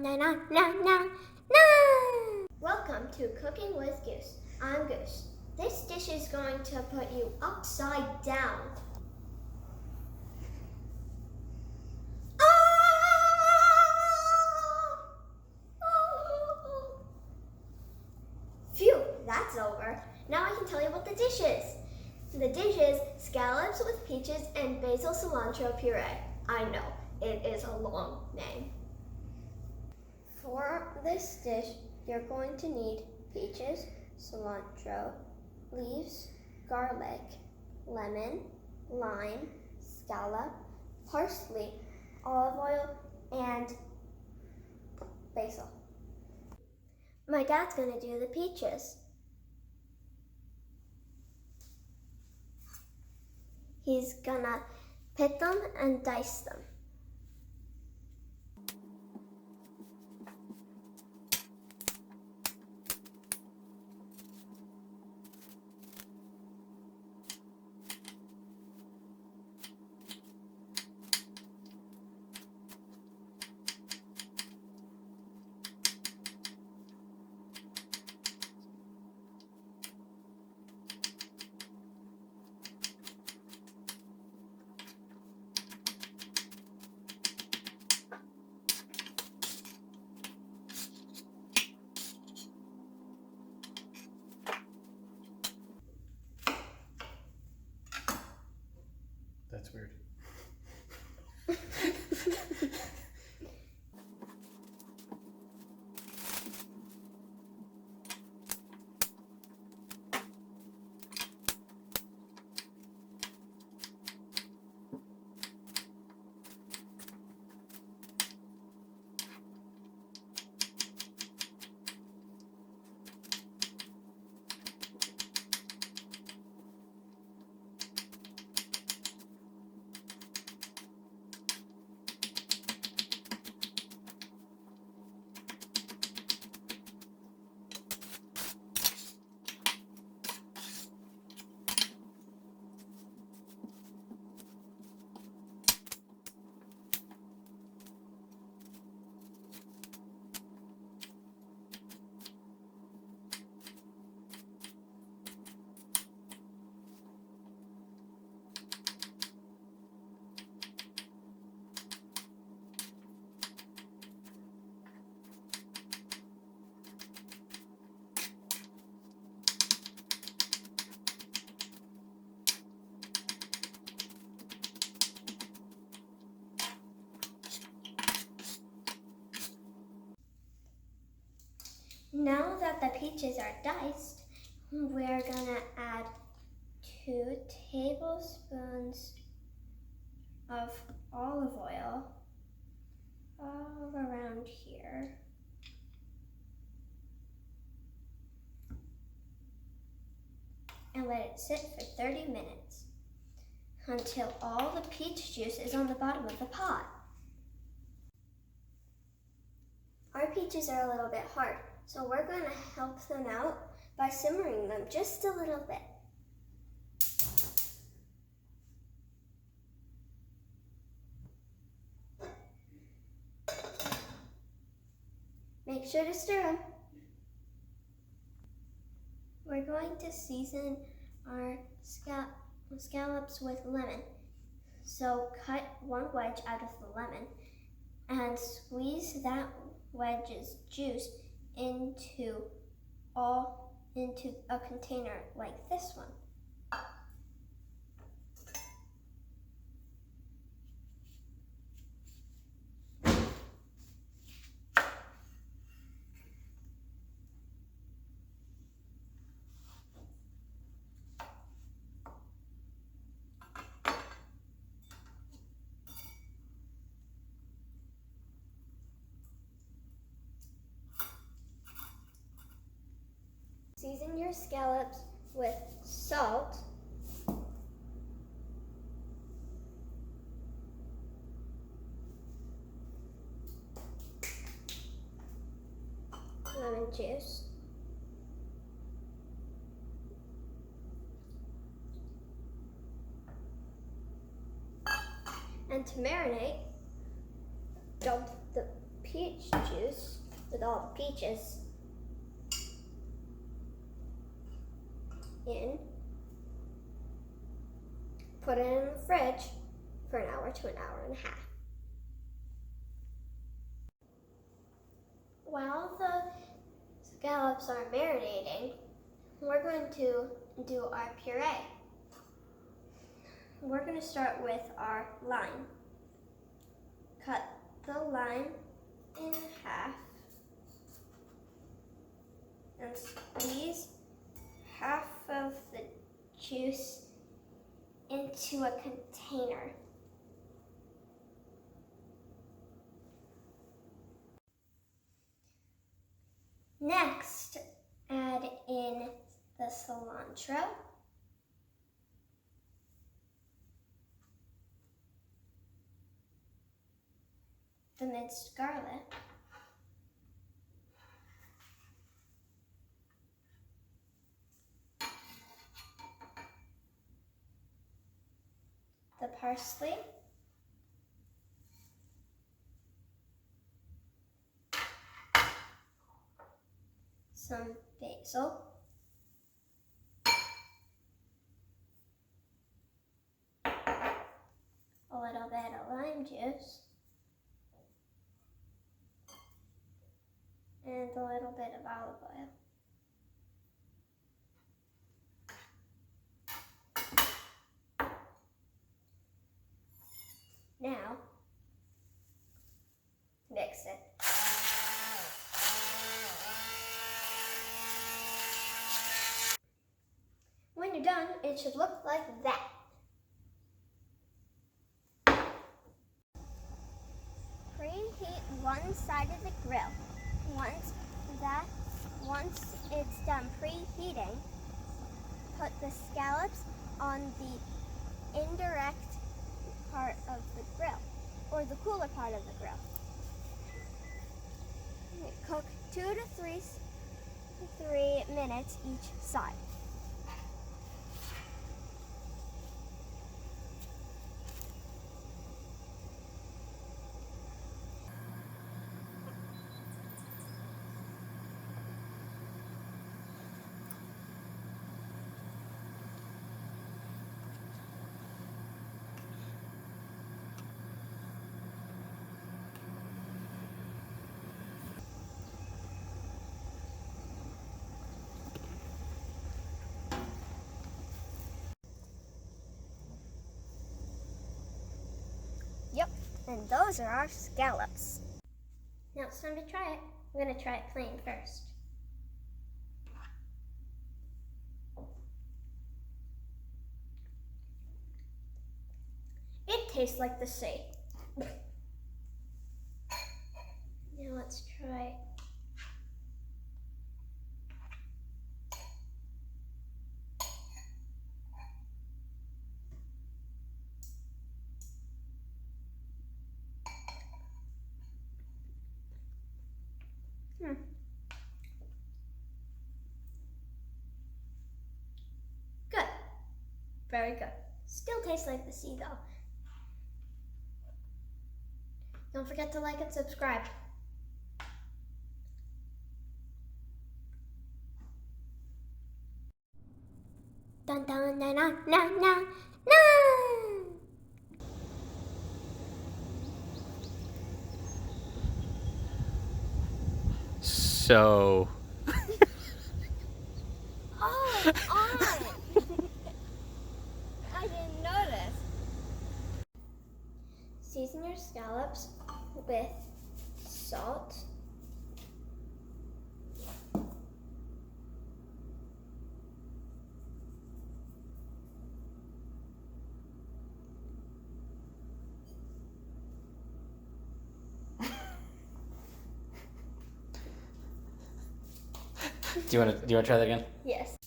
na na na na na. Welcome to Cooking with Goose. I'm Goose. This dish is going to put you upside down. Phew, that's over. Now I can tell you what the dish is. The dish is scallops with peaches and basil cilantro puree. I know, it is a long name. For this dish, you're going to need peaches, cilantro, leaves, garlic, lemon, lime, scallop, parsley, olive oil, and basil. My dad's gonna do the peaches. He's gonna pit them and dice them. That's weird. Now that the peaches are diced, we're gonna add 2 tablespoons of olive oil all around here. And let it sit for 30 minutes until all the peach juice is on the bottom of the pot. Our peaches are a little bit hard, so we're going to help them out by simmering them just a little bit. Make sure to stir them. We're going to season our scallops with lemon. So cut 1 wedge out of the lemon and squeeze that wedge's juice into a container like this one. Season your scallops with salt, lemon juice, and to marinate, dump the peach juice with all the peaches in. Put it in the fridge for an hour to an hour and a half. While the scallops are marinating, we're going to do our puree. We're going to start with our lime. Cut the lime in half and squeeze half of the juice into a container. Next, add in the cilantro, the minced garlic, the parsley, some basil, a little bit of lime juice, and a little bit of olive oil. Now, mix it. When you're done, it should look like that. Preheat one side of the grill. Once it's done preheating, put the scallops on the indirect part of the grill, or the cooler part of the grill. Cook 2 to 3 minutes each side. Yep, and those are our scallops. Now it's time to try it. We're going to try it plain first. It tastes like the sea. Now let's try. Good. Very good. Still tastes like the sea though. Don't forget to like and subscribe. Dun dun dun dun dun dun dun. So. Oh, it's on! I didn't notice. Season your scallops with salt, Do you want to try that again? yes.